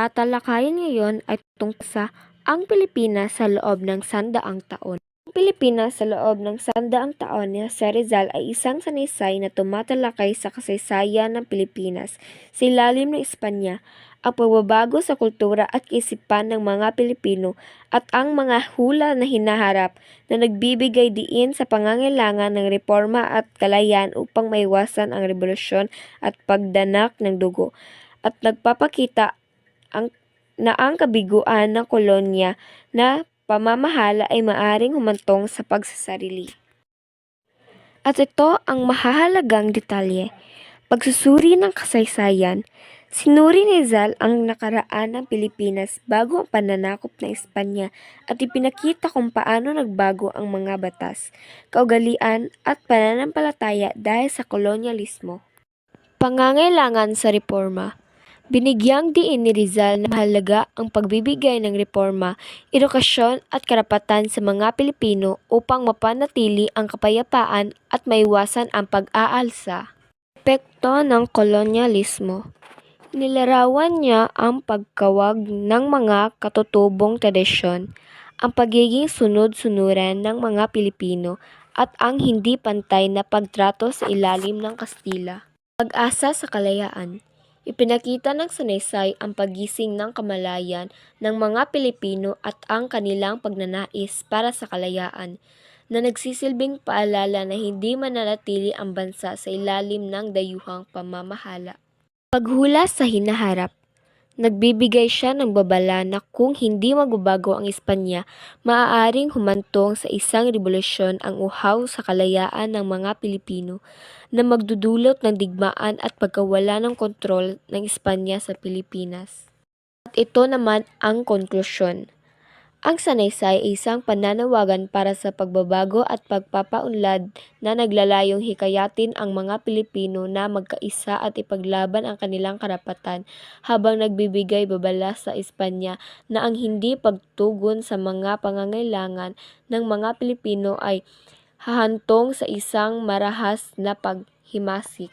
tatalakayin ngayon ay tungkol sa ang Pilipinas sa loob ng 100 taon. Ang Pilipinas sa loob ng 100 taon ni Jose Rizal ay isang sanaysay na tumatalakay sa kasaysayan ng Pilipinas sa ilalim ng Espanya, ang pagbabago sa kultura at kaisipan ng mga Pilipino at ang mga hula na hinaharap na nagbibigay diin sa pangangailangan ng reforma at kalayaan upang maiwasan ang revolusyon at pagdanak ng dugo, at nagpapakita na ang kabiguan ng kolonya na pamamahala ay maaaring humantong sa pagsasarili. At ito ang mahahalagang detalye. Pagsusuri ng kasaysayan, sinuri ni Rizal ang nakaraan ng Pilipinas bago ang pananakop ng Espanya at ipinakita kung paano nagbago ang mga batas, kaugalian at pananampalataya dahil sa kolonyalismo. Pangangailangan sa reforma. Binigyang diin ni Rizal na mahalaga ang pagbibigay ng reforma, edukasyon at karapatan sa mga Pilipino upang mapanatili ang kapayapaan at maiwasan ang pag-aalsa. Epekto ng kolonyalismo. Nilarawan niya ang pagkawag ng mga katutubong tradisyon, ang pagiging sunod-sunuran ng mga Pilipino at ang hindi pantay na pagtrato sa ilalim ng Kastila. Pag-asa sa kalayaan. Ipinakita ng sanaysay ang paggising ng kamalayan ng mga Pilipino at ang kanilang pagnanais para sa kalayaan, na nagsisilbing paalala na hindi mananatili ang bansa sa ilalim ng dayuhang pamamahala. Paghula sa hinaharap. Nagbibigay siya ng babala na kung hindi magbabago ang Espanya, maaaring humantong sa isang revolusyon ang uhaw sa kalayaan ng mga Pilipino na magdudulot ng digmaan at pagkawala ng kontrol ng Espanya sa Pilipinas. At ito naman ang konklusyon. Ang sanaysay ay isang pananawagan para sa pagbabago at pagpapaunlad na naglalayong hikayatin ang mga Pilipino na magkaisa at ipaglaban ang kanilang karapatan, habang nagbibigay babala sa Espanya na ang hindi pagtugon sa mga pangangailangan ng mga Pilipino ay hahantong sa isang marahas na paghimasik.